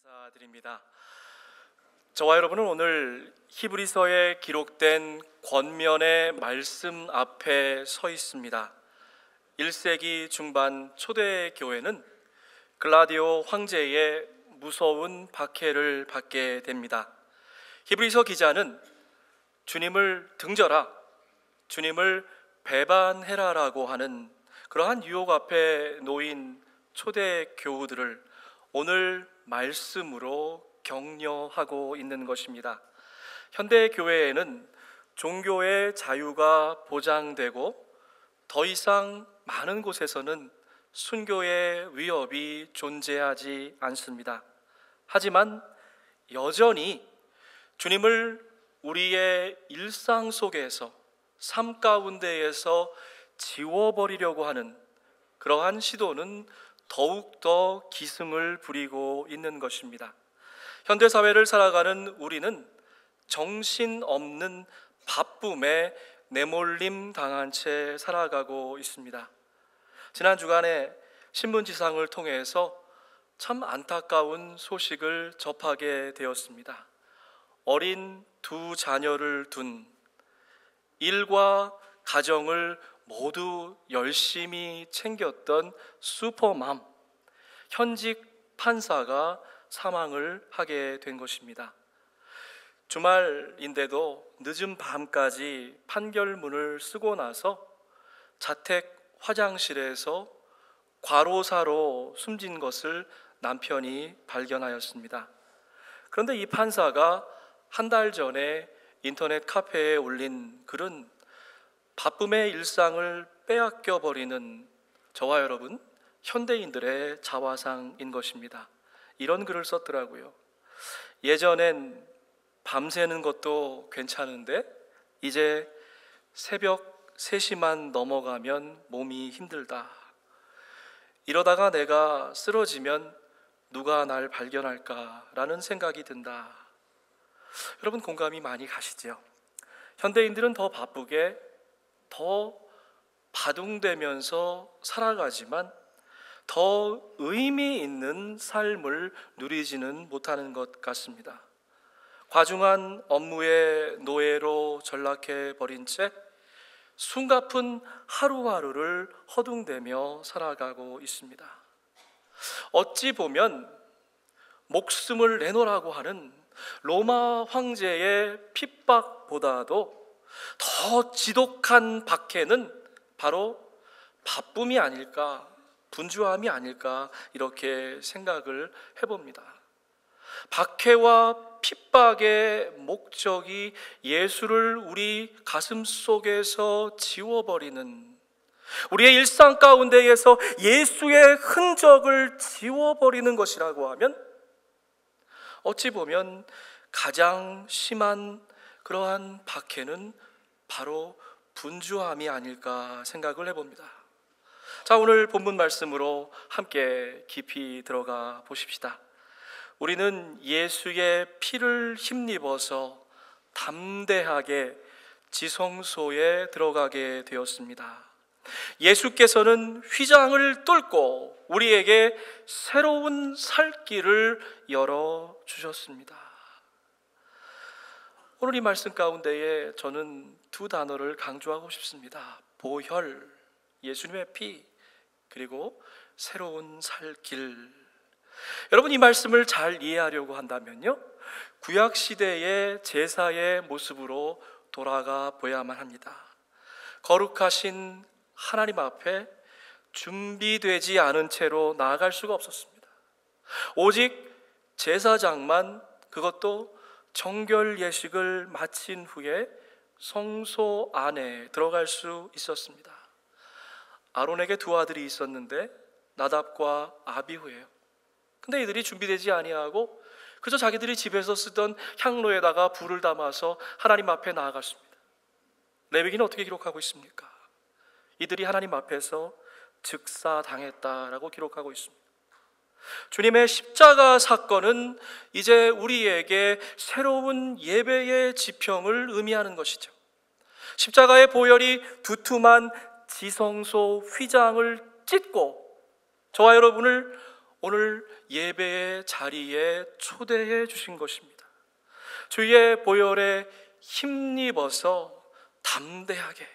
감사드립니다. 저와 여러분은 오늘 히브리서에 기록된 권면의 말씀 앞에 서 있습니다. 1세기 중반 초대 교회는 글라디오 황제의 무서운 박해를 받게 됩니다. 히브리서 기자는 주님을 등져라, 주님을 배반해라라고 하는 그러한 유혹 앞에 놓인 초대 교우들을 오늘 말씀으로 격려하고 있는 것입니다. 현대 교회에는 종교의 자유가 보장되고 더 이상 많은 곳에서는 순교의 위협이 존재하지 않습니다. 하지만 여전히 주님을 우리의 일상 속에서, 삶 가운데에서 지워버리려고 하는 그러한 시도는 더욱더 기승을 부리고 있는 것입니다. 현대사회를 살아가는 우리는 정신없는 바쁨에 내몰림 당한 채 살아가고 있습니다. 지난 주간에 신문지상을 통해서 참 안타까운 소식을 접하게 되었습니다. 어린 두 자녀를 둔, 일과 가정을 모두 열심히 챙겼던 슈퍼맘, 현직 판사가 사망을 하게 된 것입니다. 주말인데도 늦은 밤까지 판결문을 쓰고 나서 자택 화장실에서 과로사로 숨진 것을 남편이 발견하였습니다. 그런데 이 판사가 한 달 전에 인터넷 카페에 올린 글은 바쁨의 일상을 빼앗겨 버리는 저와 여러분 현대인들의 자화상인 것입니다. 이런 글을 썼더라고요. 예전엔 밤새는 것도 괜찮은데 이제 새벽 3시만 넘어가면 몸이 힘들다. 이러다가 내가 쓰러지면 누가 날 발견할까라는 생각이 든다. 여러분 공감이 많이 가시죠? 현대인들은 더 바쁘게 더 바둥대면서 살아가지만 더 의미 있는 삶을 누리지는 못하는 것 같습니다. 과중한 업무의 노예로 전락해 버린 채 숨가쁜 하루하루를 허둥대며 살아가고 있습니다. 어찌 보면 목숨을 내놓으라고 하는 로마 황제의 핍박보다도 더 지독한 박해는 바로 바쁨이 아닐까, 분주함이 아닐까 이렇게 생각을 해봅니다. 박해와 핍박의 목적이 예수를 우리 가슴 속에서 지워버리는, 우리의 일상 가운데에서 예수의 흔적을 지워버리는 것이라고 하면 어찌 보면 가장 심한 그러한 박해는 바로 분주함이 아닐까 생각을 해봅니다. 자, 오늘 본문 말씀으로 함께 깊이 들어가 보십시다. 우리는 예수의 피를 힘입어서 담대하게 지성소에 들어가게 되었습니다. 예수께서는 휘장을 뚫고 우리에게 새로운 살 길을 열어주셨습니다. 오늘 이 말씀 가운데에 저는 두 단어를 강조하고 싶습니다. 보혈, 예수님의 피, 그리고 새로운 살 길. 여러분 이 말씀을 잘 이해하려고 한다면요, 구약시대의 제사의 모습으로 돌아가 보야만 합니다. 거룩하신 하나님 앞에 준비되지 않은 채로 나아갈 수가 없었습니다. 오직 제사장만, 그것도 정결 예식을 마친 후에 성소 안에 들어갈 수 있었습니다. 아론에게 두 아들이 있었는데 나답과 아비후예요. 근데 이들이 준비되지 아니하고 그저 자기들이 집에서 쓰던 향로에다가 불을 담아서 하나님 앞에 나아갔습니다. 레위기는 어떻게 기록하고 있습니까? 이들이 하나님 앞에서 즉사당했다라고 기록하고 있습니다. 주님의 십자가 사건은 이제 우리에게 새로운 예배의 지평을 의미하는 것이죠. 십자가의 보혈이 두툼한 지성소 휘장을 찢고 저와 여러분을 오늘 예배의 자리에 초대해 주신 것입니다. 주의 보혈에 힘입어서 담대하게,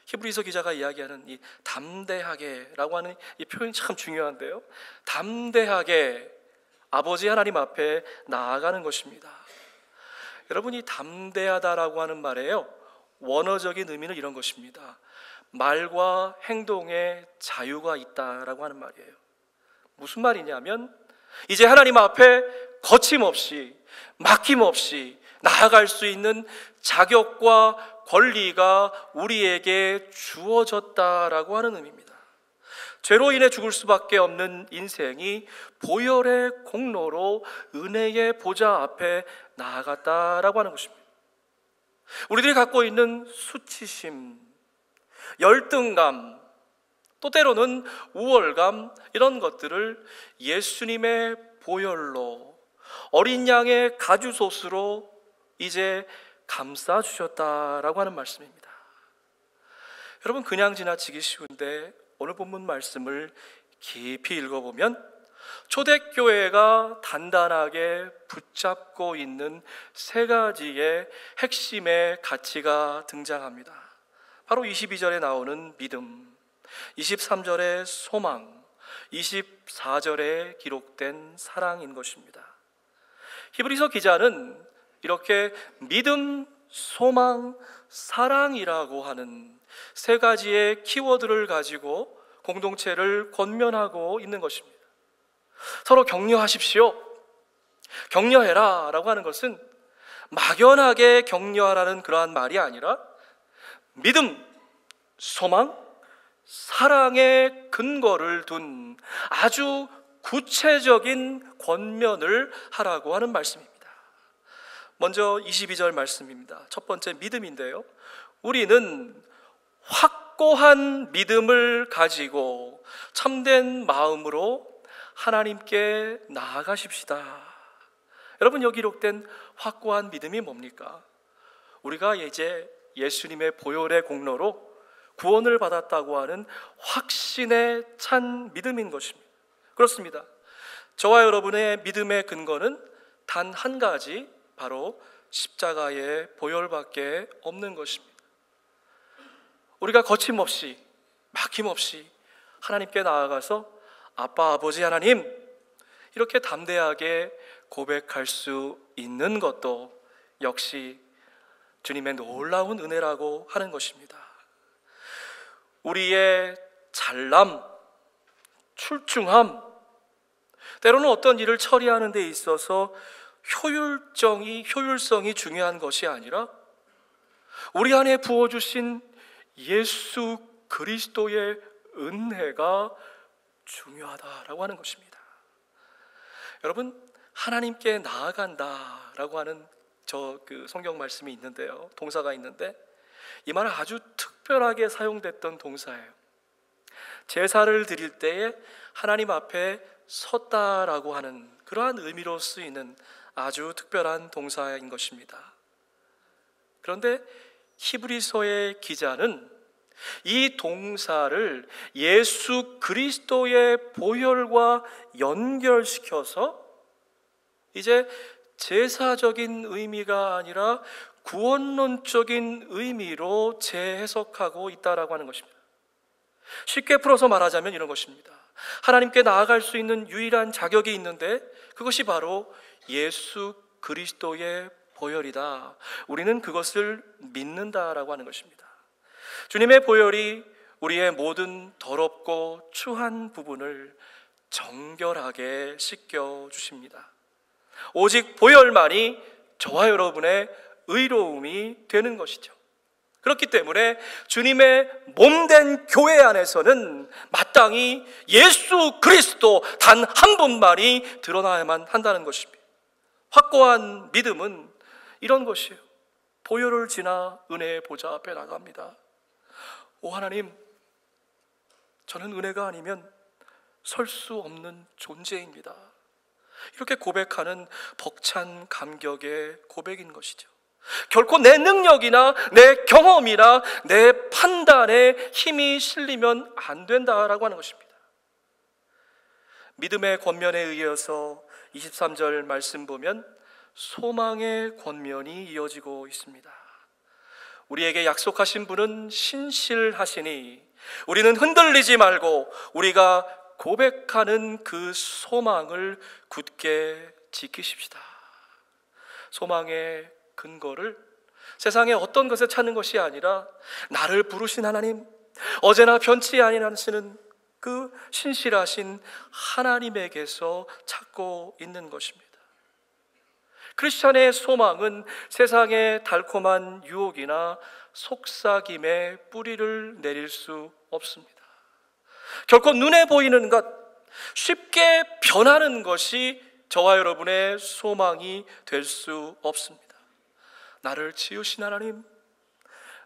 히브리서 기자가 이야기하는 이 담대하게라고 하는 이 표현이 참 중요한데요, 담대하게 아버지 하나님 앞에 나아가는 것입니다. 여러분, 이 담대하다라고 하는 말에요, 원어적인 의미는 이런 것입니다. 말과 행동에 자유가 있다라고 하는 말이에요. 무슨 말이냐면, 이제 하나님 앞에 거침없이, 막힘없이 나아갈 수 있는 자격과 권리가 우리에게 주어졌다라고 하는 의미입니다. 죄로 인해 죽을 수밖에 없는 인생이 보혈의 공로로 은혜의 보좌 앞에 나아갔다라고 하는 것입니다. 우리들이 갖고 있는 수치심, 열등감, 또 때로는 우월감, 이런 것들을 예수님의 보혈로, 어린 양의 가주솥으로 이제 감싸주셨다라고 하는 말씀입니다. 여러분, 그냥 지나치기 쉬운데 오늘 본문 말씀을 깊이 읽어보면 초대교회가 단단하게 붙잡고 있는 세 가지의 핵심의 가치가 등장합니다. 바로 22절에 나오는 믿음, 23절의 소망, 24절에 기록된 사랑인 것입니다. 히브리서 기자는 이렇게 믿음, 소망, 사랑이라고 하는 세 가지의 키워드를 가지고 공동체를 권면하고 있는 것입니다. 서로 격려하십시오, 격려해라 라고 하는 것은 막연하게 격려하라는 그러한 말이 아니라 믿음, 소망, 사랑의 근거를 둔 아주 구체적인 권면을 하라고 하는 말씀입니다. 먼저 22절 말씀입니다. 첫 번째 믿음인데요, 우리는 확고한 믿음을 가지고 참된 마음으로 하나님께 나아가십시다. 여러분, 여기 기록된 확고한 믿음이 뭡니까? 우리가 이제 예수님의 보혈의 공로로 구원을 받았다고 하는 확신에 찬 믿음인 것입니다. 그렇습니다. 저와 여러분의 믿음의 근거는 단 한 가지, 바로 십자가의 보혈밖에 없는 것입니다. 우리가 거침없이, 막힘없이 하나님께 나아가서 아빠, 아버지 하나님, 이렇게 담대하게 고백할 수 있는 것도 역시 주님의 놀라운 은혜라고 하는 것입니다. 우리의 잘남, 출중함, 때로는 어떤 일을 처리하는 데 있어서 효율성이 중요한 것이 아니라 우리 안에 부어주신 예수 그리스도의 은혜가 중요하다라고 하는 것입니다. 여러분, 하나님께 나아간다라고 하는 성경 말씀이 있는데요, 동사가 있는데 이 말은 아주 특별하게 사용됐던 동사예요. 제사를 드릴 때에 하나님 앞에 섰다라고 하는 그러한 의미로 쓰이는 아주 특별한 동사인 것입니다. 그런데 히브리서의 기자는 이 동사를 예수 그리스도의 보혈과 연결시켜서 이제 제사적인 의미가 아니라 구원론적인 의미로 재해석하고 있다라고 하는 것입니다. 쉽게 풀어서 말하자면 이런 것입니다. 하나님께 나아갈 수 있는 유일한 자격이 있는데 그것이 바로 예수 그리스도의 보혈이다. 우리는 그것을 믿는다라고 하는 것입니다. 주님의 보혈이 우리의 모든 더럽고 추한 부분을 정결하게 씻겨 주십니다. 오직 보혈만이 저와 여러분의 의로움이 되는 것이죠. 그렇기 때문에 주님의 몸된 교회 안에서는 마땅히 예수 그리스도 단 한 분만이 드러나야만 한다는 것입니다. 확고한 믿음은 이런 것이에요. 보혈을 지나 은혜의 보좌 앞에 나갑니다. 오 하나님, 저는 은혜가 아니면 설 수 없는 존재입니다. 이렇게 고백하는 벅찬 감격의 고백인 것이죠. 결코 내 능력이나 내 경험이나 내 판단에 힘이 실리면 안 된다라고 하는 것입니다. 믿음의 권면에 의해서 23절 말씀 보면 소망의 권면이 이어지고 있습니다. 우리에게 약속하신 분은 신실하시니 우리는 흔들리지 말고 우리가 고백하는 그 소망을 굳게 지키십시다. 소망의 근거를 세상의 어떤 것에 찾는 것이 아니라 나를 부르신 하나님, 어제나 변치 아니하시는 그 신실하신 하나님에게서 찾고 있는 것입니다. 크리스찬의 소망은 세상의 달콤한 유혹이나 속삭임에 뿌리를 내릴 수 없습니다. 결코 눈에 보이는 것, 쉽게 변하는 것이 저와 여러분의 소망이 될 수 없습니다. 나를 지으신 하나님,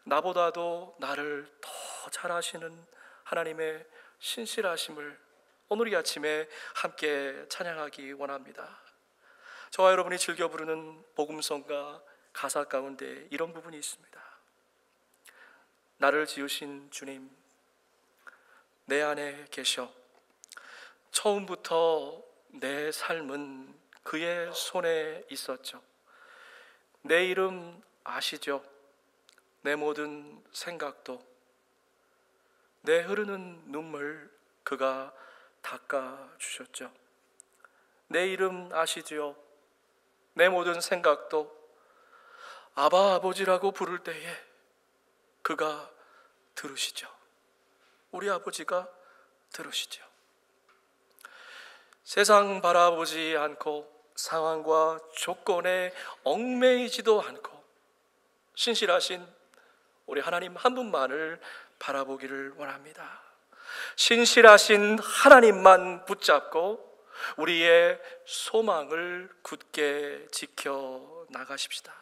나보다도 나를 더 잘 아시는 하나님의 신실하심을 오늘 이 아침에 함께 찬양하기 원합니다. 저와 여러분이 즐겨 부르는 복음성가 가사 가운데 이런 부분이 있습니다. 나를 지으신 주님, 내 안에 계셔. 처음부터 내 삶은 그의 손에 있었죠. 내 이름 아시죠? 내 모든 생각도, 내 흐르는 눈물 그가 닦아주셨죠. 내 이름 아시죠? 내 모든 생각도 아바 아버지라고 부를 때에 그가 들으시죠. 우리 아버지가 들으시죠. 세상 바라보지 않고 상황과 조건에 얽매이지도 않고 신실하신 우리 하나님 한 분만을 바라보기를 원합니다. 신실하신 하나님만 붙잡고 우리의 소망을 굳게 지켜 나가십시다.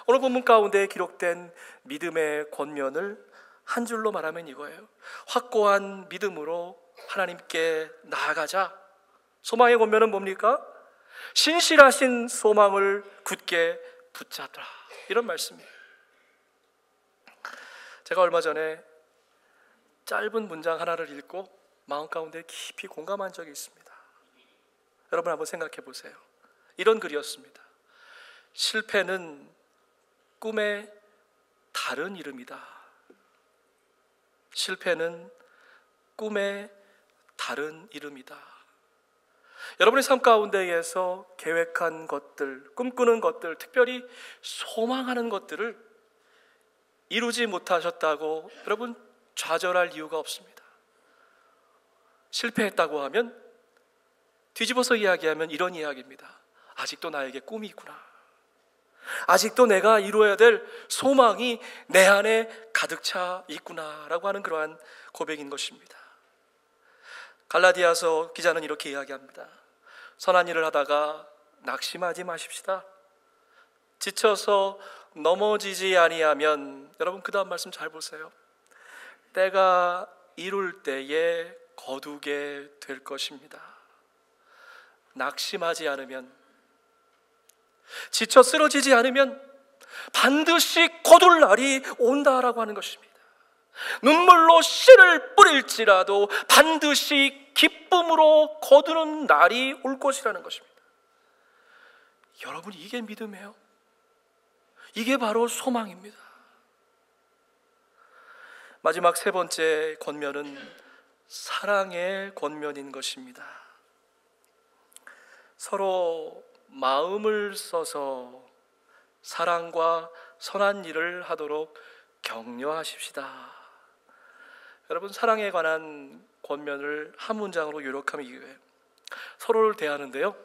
오늘 본문 가운데 기록된 믿음의 권면을 한 줄로 말하면 이거예요. 확고한 믿음으로 하나님께 나아가자. 소망의 권면은 뭡니까? 신실하신 소망을 굳게 붙잡더라, 이런 말씀이에요. 제가 얼마 전에 짧은 문장 하나를 읽고 마음 가운데 깊이 공감한 적이 있습니다. 여러분 한번 생각해 보세요. 이런 글이었습니다. 실패는 꿈의 다른 이름이다. 실패는 꿈의 다른 이름이다. 여러분의 삶 가운데에서 계획한 것들, 꿈꾸는 것들, 특별히 소망하는 것들을 이루지 못하셨다고 여러분 좌절할 이유가 없습니다. 실패했다고 하면 뒤집어서 이야기하면 이런 이야기입니다. 아직도 나에게 꿈이 있구나. 아직도 내가 이루어야 될 소망이 내 안에 가득 차 있구나라고 하는 그러한 고백인 것입니다. 갈라디아서 기자는 이렇게 이야기합니다. 선한 일을 하다가 낙심하지 마십시다. 지쳐서 넘어지지 아니하면, 여러분 그 다음 말씀 잘 보세요. 때가 이룰 때에 거두게 될 것입니다. 낙심하지 않으면, 지쳐 쓰러지지 않으면 반드시 거둘 날이 온다라고 하는 것입니다. 눈물로 씨를 뿌릴지라도 반드시 기쁨으로 거두는 날이 올 것이라는 것입니다. 여러분, 이게 믿음이에요. 이게 바로 소망입니다. 마지막 세 번째 권면은 사랑의 권면인 것입니다. 서로 마음을 써서 사랑과 선한 일을 하도록 격려하십시다. 여러분, 사랑에 관한 권면을 한 문장으로 요약하면 이거예요. 서로를 대하는데요,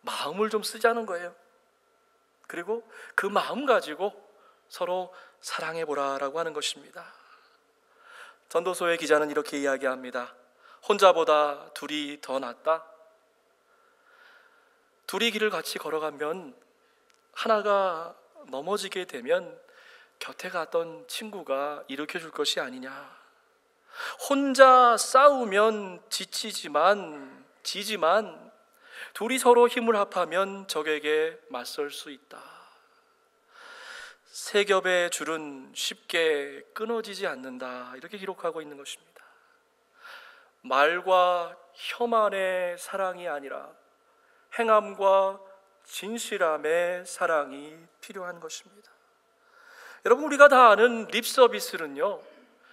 마음을 좀 쓰자는 거예요. 그리고 그 마음 가지고 서로 사랑해보라라고 하는 것입니다. 전도서의 기자는 이렇게 이야기합니다. 혼자보다 둘이 더 낫다. 둘이 길을 같이 걸어가면 하나가 넘어지게 되면 곁에 갔던 친구가 일으켜줄 것이 아니냐. 혼자 싸우면 지지만 둘이 서로 힘을 합하면 적에게 맞설 수 있다. 세 겹의 줄은 쉽게 끊어지지 않는다. 이렇게 기록하고 있는 것입니다. 말과 혐한의 사랑이 아니라 행함과 진실함의 사랑이 필요한 것입니다. 여러분, 우리가 다 아는 립서비스는요,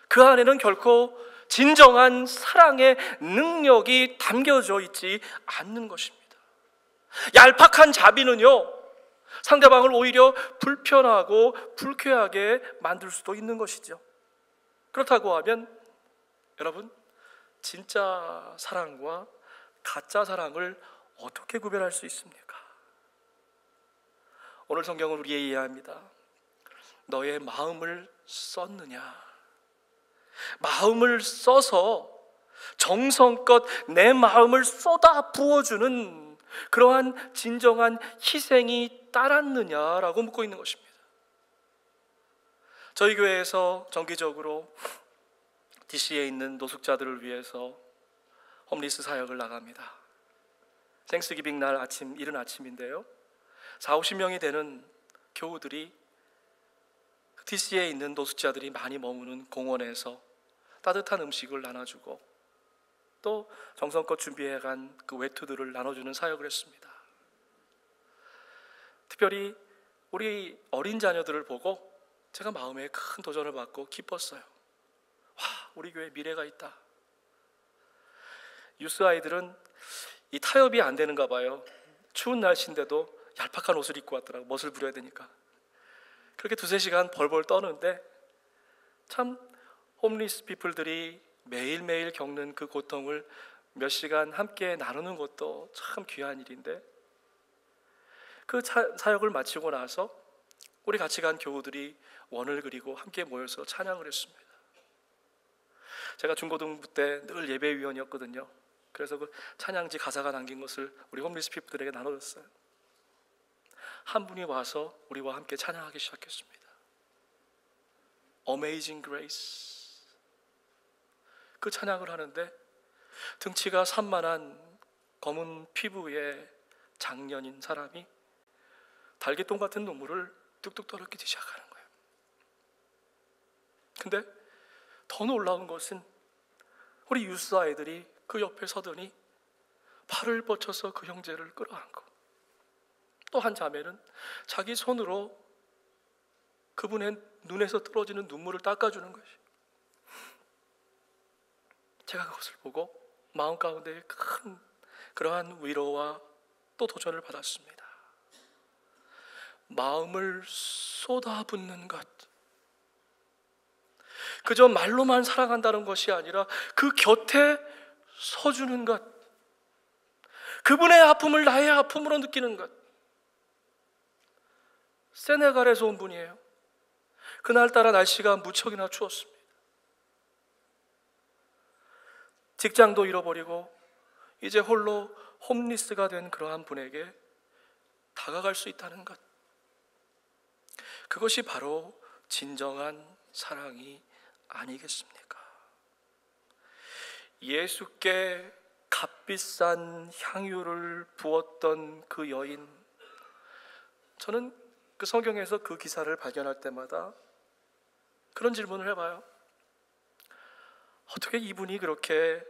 그 안에는 결코 진정한 사랑의 능력이 담겨져 있지 않는 것입니다. 얄팍한 자비는요, 상대방을 오히려 불편하고 불쾌하게 만들 수도 있는 것이죠. 그렇다고 하면 여러분, 진짜 사랑과 가짜 사랑을 어떻게 구별할 수 있습니까? 오늘 성경은 우리에게 이해합니다. 너의 마음을 썼느냐? 마음을 써서 정성껏 내 마음을 쏟아 부어주는 그러한 진정한 희생이 따랐느냐라고 묻고 있는 것입니다. 저희 교회에서 정기적으로 DC에 있는 노숙자들을 위해서 홈리스 사역을 나갑니다. 땡스기빙 날 아침, 이른 아침인데요, 40-50명이 되는 교우들이 DC에 있는 노숙자들이 많이 머무는 공원에서 따뜻한 음식을 나눠주고 또 정성껏 준비해간 그 외투들을 나눠주는 사역을 했습니다. 특별히 우리 어린 자녀들을 보고 제가 마음에 큰 도전을 받고 기뻤어요. 와, 우리 교회에 미래가 있다. 유스 아이들은 이 타협이 안 되는가 봐요. 추운 날씨인데도 얄팍한 옷을 입고 왔더라고요. 멋을 부려야 되니까. 그렇게 2-3시간 벌벌 떠는데 참 홈리스 피플들이 매일매일 겪는 그 고통을 몇 시간 함께 나누는 것도 참 귀한 일인데, 그 사역을 마치고 나서 우리 같이 간 교우들이 원을 그리고 함께 모여서 찬양을 했습니다. 제가 중고등부 때 늘 예배위원이었거든요. 그래서 그 찬양지 가사가 남긴 것을 우리 홈리스 피플들에게 나눠줬어요. 한 분이 와서 우리와 함께 찬양하기 시작했습니다. Amazing Grace. 그 찬양을 하는데 등치가 산만한 검은 피부의 장년인 사람이 달걀똥 같은 눈물을 뚝뚝 떨어뜨리기 시작하는 거예요. 근데 더 놀라운 것은 우리 유스 아이들이 그 옆에 서더니 팔을 뻗쳐서 그 형제를 끌어안고, 또 한 자매는 자기 손으로 그분의 눈에서 떨어지는 눈물을 닦아주는 것이, 제가 그것을 보고 마음 가운데 큰 그러한 위로와 또 도전을 받았습니다. 마음을 쏟아붓는 것, 그저 말로만 사랑한다는 것이 아니라 그 곁에 서주는 것, 그분의 아픔을 나의 아픔으로 느끼는 것. 세네갈에서 온 분이에요. 그날따라 날씨가 무척이나 추웠습니다. 직장도 잃어버리고 이제 홀로 홈리스가 된 그러한 분에게 다가갈 수 있다는 것, 그것이 바로 진정한 사랑이 아니겠습니까? 예수께 값비싼 향유를 부었던 그 여인, 저는 그 성경에서 그 기사를 발견할 때마다 그런 질문을 해봐요. 어떻게 이분이 그렇게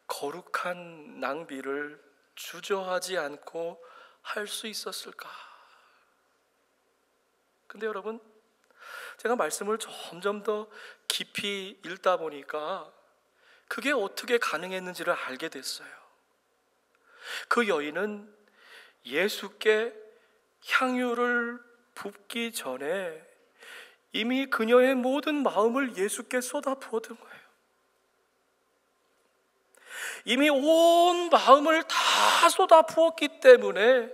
거룩한 낭비를 주저하지 않고 할 수 있었을까? 근데 여러분, 제가 말씀을 점점 더 깊이 읽다 보니까 그게 어떻게 가능했는지를 알게 됐어요. 그 여인은 예수께 향유를 붓기 전에 이미 그녀의 모든 마음을 예수께 쏟아 부어둔 거예요. 이미 온 마음을 다 쏟아 부었기 때문에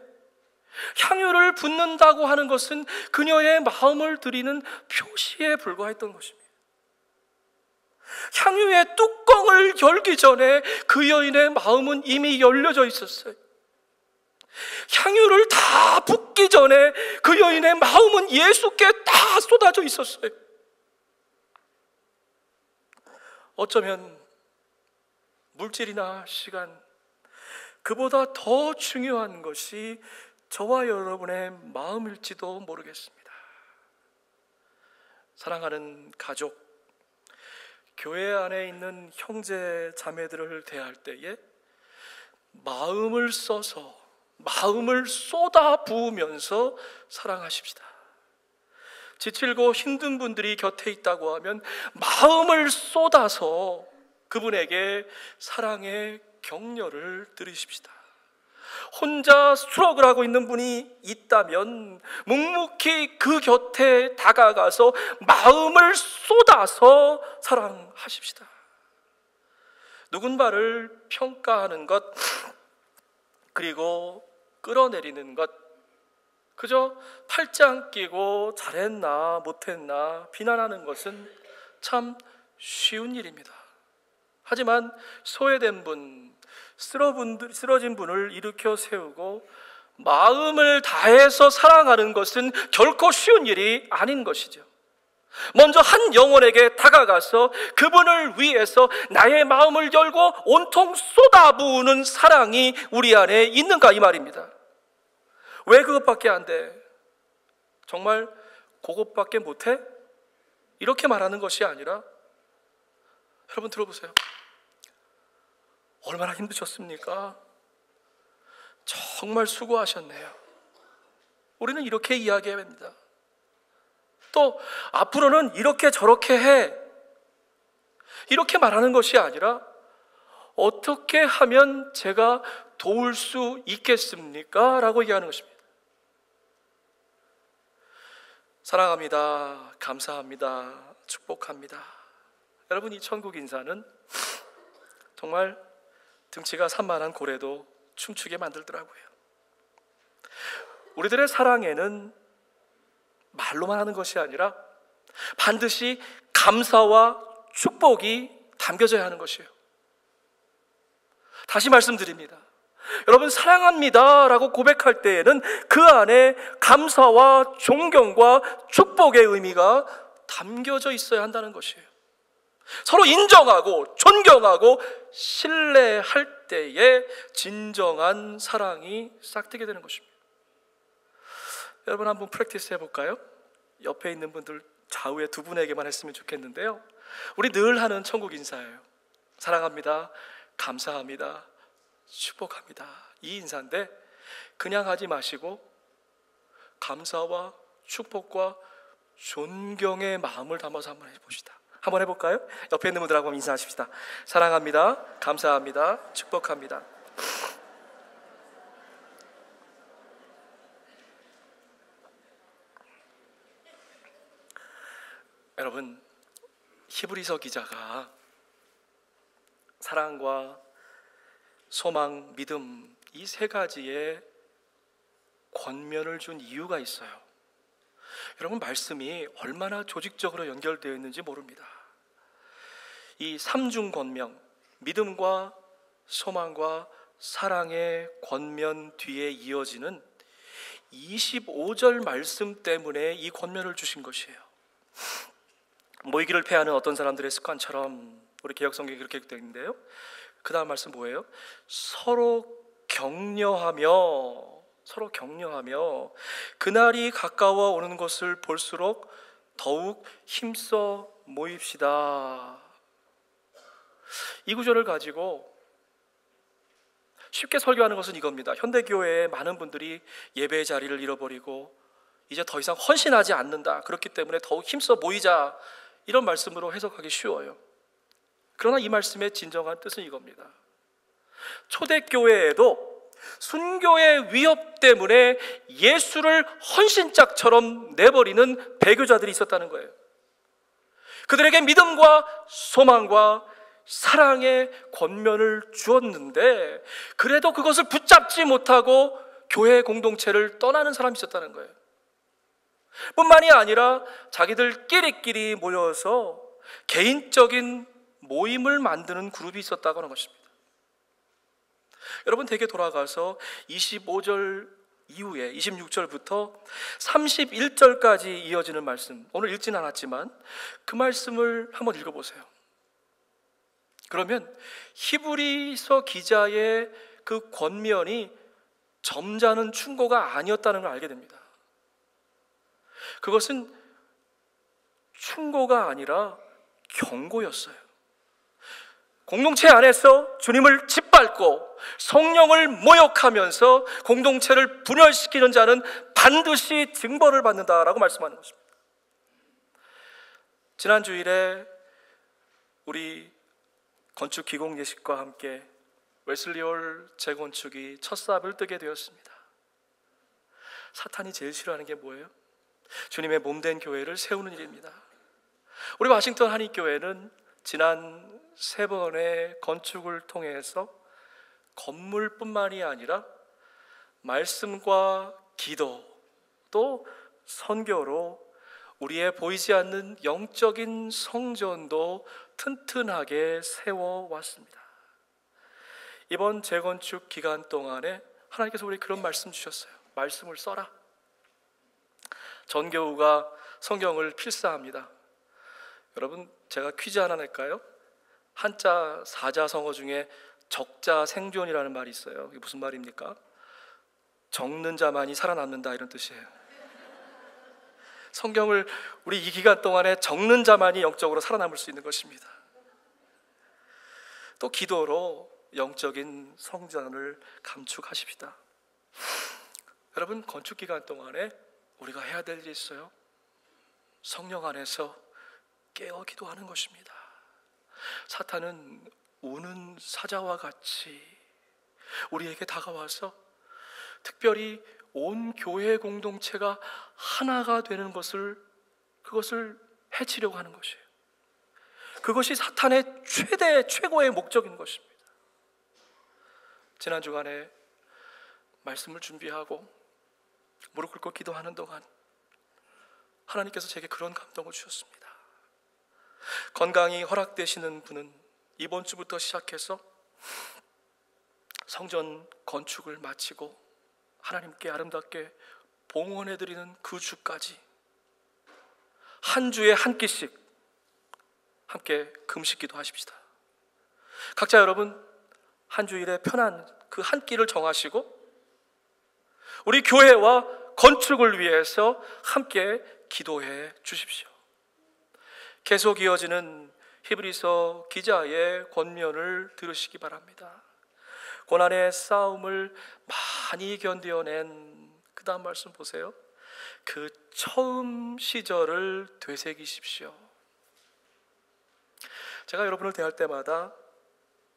향유를 붓는다고 하는 것은 그녀의 마음을 드리는 표시에 불과했던 것입니다. 향유의 뚜껑을 열기 전에 그 여인의 마음은 이미 열려져 있었어요. 향유를 다 붓기 전에 그 여인의 마음은 예수께 다 쏟아져 있었어요. 어쩌면 물질이나 시간, 그보다 더 중요한 것이 저와 여러분의 마음일지도 모르겠습니다. 사랑하는 가족, 교회 안에 있는 형제 자매들을 대할 때에 마음을 써서, 마음을 쏟아 부으면서 사랑하십시다. 지칠고 힘든 분들이 곁에 있다고 하면 마음을 쏟아서 그분에게 사랑의 격려를 드리십시다. 혼자 수록을 하고 있는 분이 있다면 묵묵히 그 곁에 다가가서 마음을 쏟아서 사랑하십시다. 누군가를 평가하는 것, 그리고 끌어내리는 것, 그저 팔짱 끼고 잘했나 못했나 비난하는 것은 참 쉬운 일입니다. 하지만 소외된 분, 쓰러진 분을 일으켜 세우고 마음을 다해서 사랑하는 것은 결코 쉬운 일이 아닌 것이죠. 먼저 한 영혼에게 다가가서 그분을 위해서 나의 마음을 열고 온통 쏟아부으는 사랑이 우리 안에 있는가, 이 말입니다. 왜 그것밖에 안 돼? 정말 그것밖에 못해? 이렇게 말하는 것이 아니라, 여러분 들어보세요. 얼마나 힘드셨습니까? 정말 수고하셨네요. 우리는 이렇게 이야기합니다. 또 앞으로는 이렇게 저렇게 해, 이렇게 말하는 것이 아니라 어떻게 하면 제가 도울 수 있겠습니까? 라고 얘기하는 것입니다. 사랑합니다, 감사합니다, 축복합니다. 여러분, 이 천국 인사는 정말 등치가 산만한 고래도 춤추게 만들더라고요. 우리들의 사랑에는 말로만 하는 것이 아니라 반드시 감사와 축복이 담겨져야 하는 것이에요. 다시 말씀드립니다. 여러분, 사랑합니다 라고 고백할 때에는 그 안에 감사와 존경과 축복의 의미가 담겨져 있어야 한다는 것이에요. 서로 인정하고 존경하고 신뢰할 때에 진정한 사랑이 싹트게 되는 것입니다. 여러분, 한번 프랙티스 해볼까요? 옆에 있는 분들 좌우에 두 분에게만 했으면 좋겠는데요, 우리 늘 하는 천국 인사예요. 사랑합니다, 감사합니다, 축복합니다. 이 인사인데 그냥 하지 마시고 감사와 축복과 존경의 마음을 담아서 한번 해봅시다. 한번 해볼까요? 옆에 있는 분들하고 한번 인사하십시다. 사랑합니다, 감사합니다, 축복합니다. 여러분, 히브리서 기자가 사랑과 소망, 믿음, 이 세 가지의 권면을 준 이유가 있어요. 여러분, 말씀이 얼마나 조직적으로 연결되어 있는지 모릅니다. 이 삼중 권명, 믿음과 소망과 사랑의 권면 뒤에 이어지는 25절 말씀 때문에 이 권면을 주신 것이에요. 모이기를 패하는 어떤 사람들의 습관처럼 우리 개역성경이 그렇게 되어 있는데요, 그 다음 말씀 뭐예요? 서로 격려하며 그날이 가까워 오는 것을 볼수록 더욱 힘써 모입시다. 이 구절을 가지고 쉽게 설교하는 것은 이겁니다. 현대교회에 많은 분들이 예배의 자리를 잃어버리고 이제 더 이상 헌신하지 않는다, 그렇기 때문에 더욱 힘써 모이자, 이런 말씀으로 해석하기 쉬워요. 그러나 이 말씀의 진정한 뜻은 이겁니다. 초대교회에도 순교의 위협 때문에 예수를 헌신짝처럼 내버리는 배교자들이 있었다는 거예요. 그들에게 믿음과 소망과 사랑의 권면을 주었는데 그래도 그것을 붙잡지 못하고 교회 공동체를 떠나는 사람이 있었다는 거예요. 뿐만이 아니라 자기들끼리 모여서 개인적인 모임을 만드는 그룹이 있었다고 하는 것입니다. 여러분, 대개 돌아가서 25절 이후에 26절부터 31절까지 이어지는 말씀, 오늘 읽진 않았지만 그 말씀을 한번 읽어보세요. 그러면 히브리서 기자의 그 권면이 점잖은 충고가 아니었다는 걸 알게 됩니다. 그것은 충고가 아니라 경고였어요. 공동체 안에서 주님을 짓밟고 성령을 모욕하면서 공동체를 분열시키는 자는 반드시 징벌을 받는다라고 말씀하는 것입니다. 지난 주일에 우리 건축 기공 예식과 함께 웨슬리홀 재건축이 첫 삽을 뜨게 되었습니다. 사탄이 제일 싫어하는 게 뭐예요? 주님의 몸된 교회를 세우는 일입니다. 우리 워싱턴 한인교회는 지난 3번의 건축을 통해서 건물뿐만이 아니라 말씀과 기도 또 선교로 우리의 보이지 않는 영적인 성전도 튼튼하게 세워왔습니다. 이번 재건축 기간 동안에 하나님께서 우리 그런 말씀 주셨어요. 말씀을 써라. 전교우가 성경을 필사합니다. 여러분, 제가 퀴즈 하나 낼까요? 한자 사자성어 중에 적자생존이라는 말이 있어요. 이게 무슨 말입니까? 적는 자만이 살아남는다, 이런 뜻이에요. 성경을 우리 이 기간 동안에 적는 자만이 영적으로 살아남을 수 있는 것입니다. 또 기도로 영적인 성전을 감축하십시다. 여러분, 건축 기간 동안에 우리가 해야 될 일이 있어요. 성령 안에서 깨어 기도하는 것입니다. 사탄은 우는 사자와 같이 우리에게 다가와서 특별히 온 교회 공동체가 하나가 되는 그것을 해치려고 하는 것이에요. 그것이 사탄의 최고의 목적인 것입니다. 지난 주간에 말씀을 준비하고 무릎 꿇고 기도하는 동안 하나님께서 제게 그런 감동을 주셨습니다. 건강이 허락되시는 분은 이번 주부터 시작해서 성전 건축을 마치고 하나님께 아름답게 봉헌해드리는 그 주까지 한 주에 한 끼씩 함께 금식기도 하십시다. 각자 여러분 한 주일에 편한 그 한 끼를 정하시고 우리 교회와 건축을 위해서 함께 기도해 주십시오. 계속 이어지는 히브리서 기자의 권면을 들으시기 바랍니다. 고난의 싸움을 많이 견뎌낸 그 다음 말씀 보세요. 그 처음 시절을 되새기십시오. 제가 여러분을 대할 때마다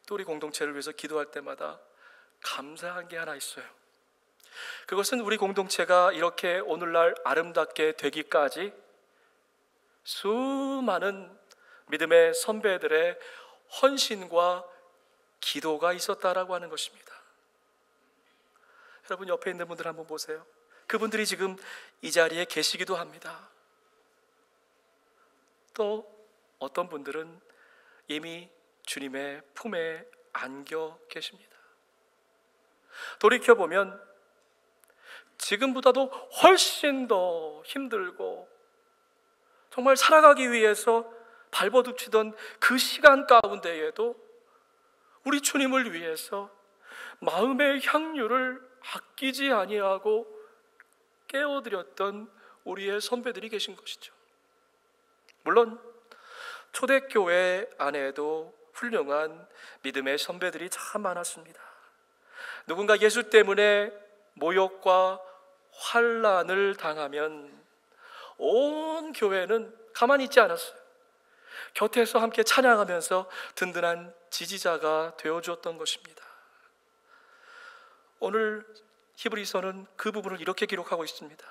또 우리 공동체를 위해서 기도할 때마다 감사한 게 하나 있어요. 그것은 우리 공동체가 이렇게 오늘날 아름답게 되기까지 수많은 믿음의 선배들의 헌신과 기도가 있었다라고 하는 것입니다. 여러분 옆에 있는 분들 한번 보세요. 그분들이 지금 이 자리에 계시기도 합니다. 또 어떤 분들은 이미 주님의 품에 안겨 계십니다. 돌이켜보면 지금보다도 훨씬 더 힘들고 정말 살아가기 위해서 발버둥치던 그 시간 가운데에도 우리 주님을 위해서 마음의 향유를 아끼지 아니하고 깨워드렸던 우리의 선배들이 계신 것이죠. 물론 초대교회 안에도 훌륭한 믿음의 선배들이 참 많았습니다. 누군가 예수 때문에 모욕과 환난을 당하면 온 교회는 가만히 있지 않았어요. 곁에서 함께 찬양하면서 든든한 지지자가 되어주었던 것입니다. 오늘 히브리서는 그 부분을 이렇게 기록하고 있습니다.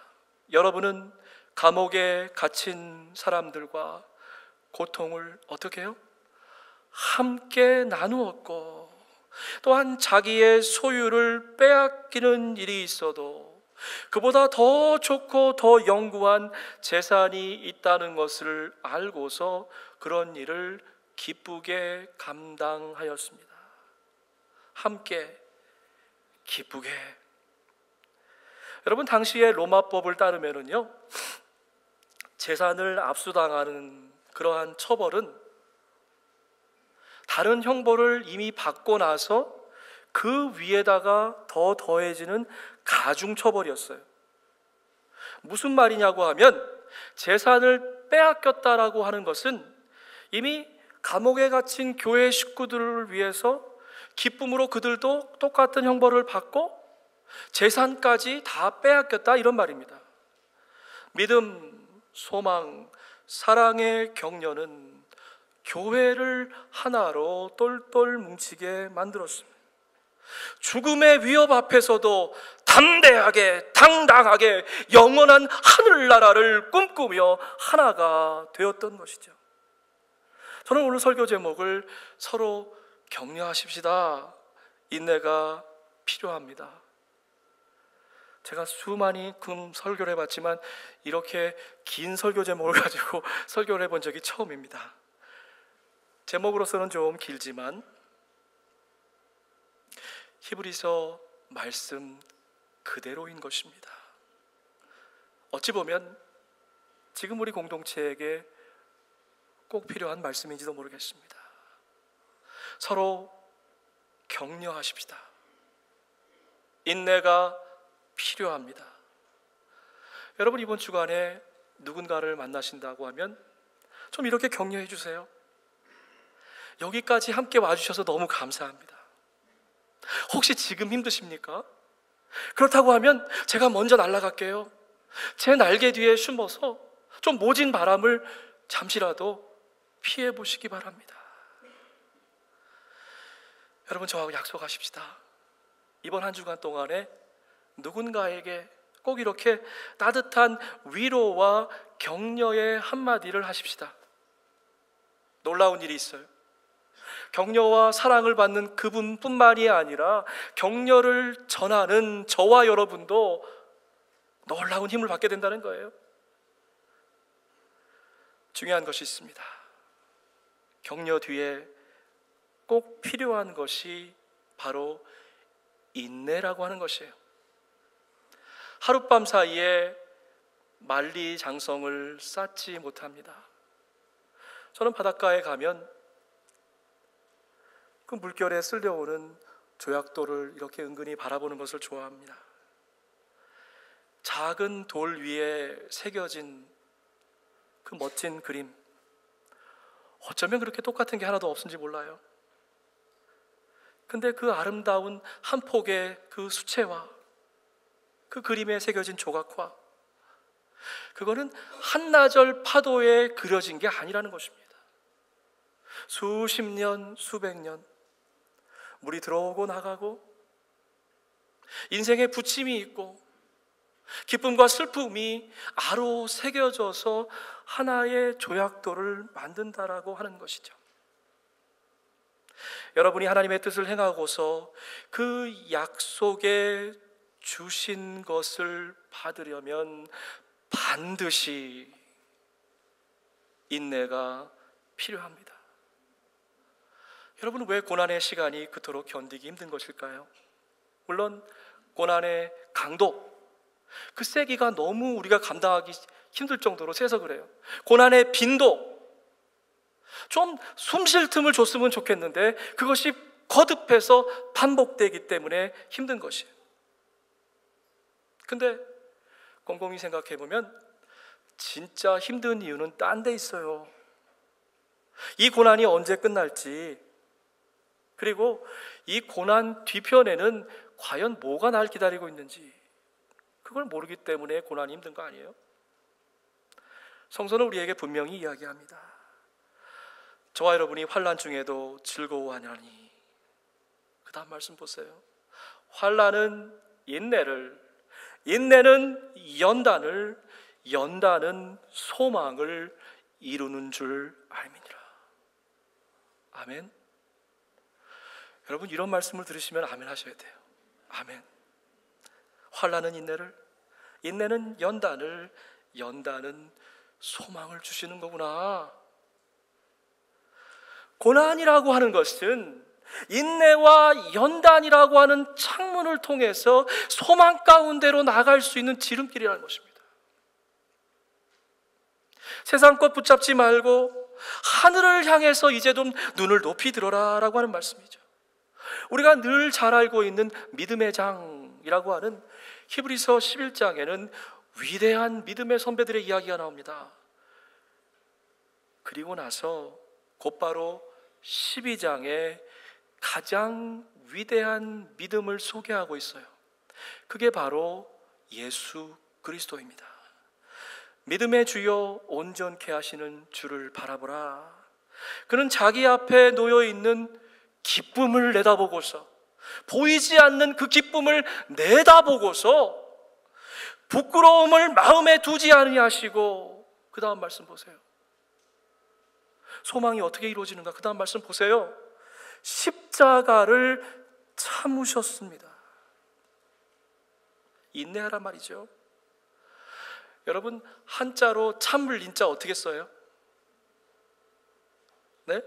여러분은 감옥에 갇힌 사람들과 고통을 어떻게 해요? 함께 나누었고 또한 자기의 소유를 빼앗기는 일이 있어도 그보다 더 좋고 더 영구한 재산이 있다는 것을 알고서 그런 일을 기쁘게 감당하였습니다. 함께 기쁘게. 여러분 당시의 로마법을 따르면은요, 재산을 압수당하는 그러한 처벌은 다른 형벌을 이미 받고 나서 그 위에다가 더 더해지는 가중처벌이었어요. 무슨 말이냐고 하면 재산을 빼앗겼다라고 하는 것은 이미 감옥에 갇힌 교회 식구들을 위해서 기쁨으로 그들도 똑같은 형벌을 받고 재산까지 다 빼앗겼다, 이런 말입니다. 믿음, 소망, 사랑의 격려는 교회를 하나로 똘똘 뭉치게 만들었습니다. 죽음의 위협 앞에서도 담대하게, 당당하게 영원한 하늘나라를 꿈꾸며 하나가 되었던 것이죠. 저는 오늘 설교 제목을 서로 격려하십시다, 인내가 필요합니다. 제가 수많은 설교를 해봤지만 이렇게 긴 설교 제목을 가지고 설교를 해본 적이 처음입니다. 제목으로서는 좀 길지만 히브리서 말씀 그대로인 것입니다. 어찌 보면 지금 우리 공동체에게 꼭 필요한 말씀인지도 모르겠습니다. 서로 격려하십시다. 인내가 필요합니다. 여러분, 이번 주간에 누군가를 만나신다고 하면 좀 이렇게 격려해 주세요. 여기까지 함께 와주셔서 너무 감사합니다. 혹시 지금 힘드십니까? 그렇다고 하면 제가 먼저 날아갈게요. 제 날개 뒤에 숨어서 좀 모진 바람을 잠시라도 피해 보시기 바랍니다. 여러분, 저하고 약속하십시다. 이번 한 주간 동안에 누군가에게 꼭 이렇게 따뜻한 위로와 격려의 한마디를 하십시다. 놀라운 일이 있어요. 격려와 사랑을 받는 그분뿐만이 아니라 격려를 전하는 저와 여러분도 놀라운 힘을 받게 된다는 거예요. 중요한 것이 있습니다. 격려 뒤에 꼭 필요한 것이 바로 인내라고 하는 것이에요. 하룻밤 사이에 만리장성을 쌓지 못합니다. 저는 바닷가에 가면 그 물결에 쓸려오는 조약돌을 이렇게 은근히 바라보는 것을 좋아합니다. 작은 돌 위에 새겨진 그 멋진 그림, 어쩌면 그렇게 똑같은 게 하나도 없은지 몰라요. 근데 그 아름다운 한 폭의 그 수채화, 그 그림에 새겨진 조각화, 그거는 한나절 파도에 그려진 게 아니라는 것입니다. 수십 년, 수백 년 물이 들어오고 나가고 인생의 부침이 있고 기쁨과 슬픔이 아로 새겨져서 하나의 조약돌을 만든다라고 하는 것이죠. 여러분이 하나님의 뜻을 행하고서 그 약속에 주신 것을 받으려면 반드시 인내가 필요합니다. 여러분, 왜 고난의 시간이 그토록 견디기 힘든 것일까요? 물론 고난의 강도, 그 세기가 너무 우리가 감당하기 힘들 정도로 세서 그래요. 고난의 빈도, 좀 숨 쉴 틈을 줬으면 좋겠는데 그것이 거듭해서 반복되기 때문에 힘든 것이에요. 근데 곰곰이 생각해보면 진짜 힘든 이유는 딴 데 있어요. 이 고난이 언제 끝날지, 그리고 이 고난 뒤편에는 과연 뭐가 날 기다리고 있는지 그걸 모르기 때문에 고난이 힘든 거 아니에요? 성서는 우리에게 분명히 이야기합니다. 저와 여러분이 환난 중에도 즐거워하냐니. 그 다음 말씀 보세요. 환난은 인내를, 인내는 연단을, 연단은 소망을 이루는 줄 알미니라. 아멘. 여러분, 이런 말씀을 들으시면 아멘 하셔야 돼요. 아멘. 환난은 인내를, 인내는 연단을, 연단은 소망을 주시는 거구나. 고난이라고 하는 것은 인내와 연단이라고 하는 창문을 통해서 소망 가운데로 나갈 수 있는 지름길이라는 것입니다. 세상 것 붙잡지 말고 하늘을 향해서 이제 좀 눈을 높이 들어라 라고 하는 말씀이죠. 우리가 늘 잘 알고 있는 믿음의 장이라고 하는 히브리서 11장에는 위대한 믿음의 선배들의 이야기가 나옵니다. 그리고 나서 곧바로 12장에 가장 위대한 믿음을 소개하고 있어요. 그게 바로 예수 그리스도입니다. 믿음의 주여 온전케 하시는 주를 바라보라. 그는 자기 앞에 놓여 있는 기쁨을 내다보고서, 보이지 않는 그 기쁨을 내다보고서 부끄러움을 마음에 두지 아니하시고, 그 다음 말씀 보세요. 소망이 어떻게 이루어지는가? 그 다음 말씀 보세요. 십자가를 참으셨습니다. 인내하란 말이죠. 여러분, 한자로 참을 인자 어떻게 써요? 네?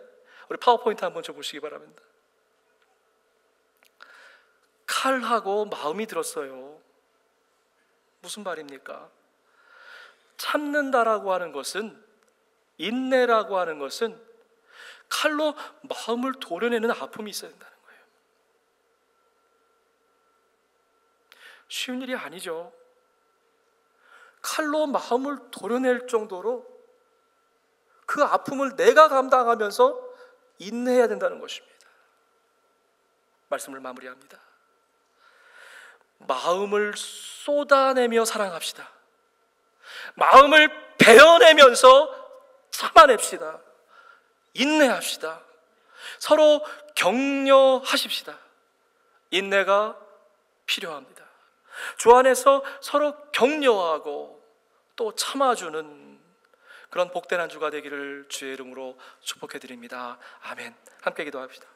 우리 파워포인트 한번 좀 보시기 바랍니다. 칼하고 마음이 들었어요. 무슨 말입니까? 참는다라고 하는 것은, 인내라고 하는 것은 칼로 마음을 도려내는 아픔이 있어야 된다는 거예요. 쉬운 일이 아니죠. 칼로 마음을 도려낼 정도로 그 아픔을 내가 감당하면서 인내해야 된다는 것입니다. 말씀을 마무리합니다. 마음을 쏟아내며 사랑합시다. 마음을 베어내면서 참아냅시다. 인내합시다. 서로 격려하십시다. 인내가 필요합니다. 주 안에서 서로 격려하고 또 참아주는 그런 복된 한 주가 되기를 주의 이름으로 축복해 드립니다. 아멘. 함께 기도합시다.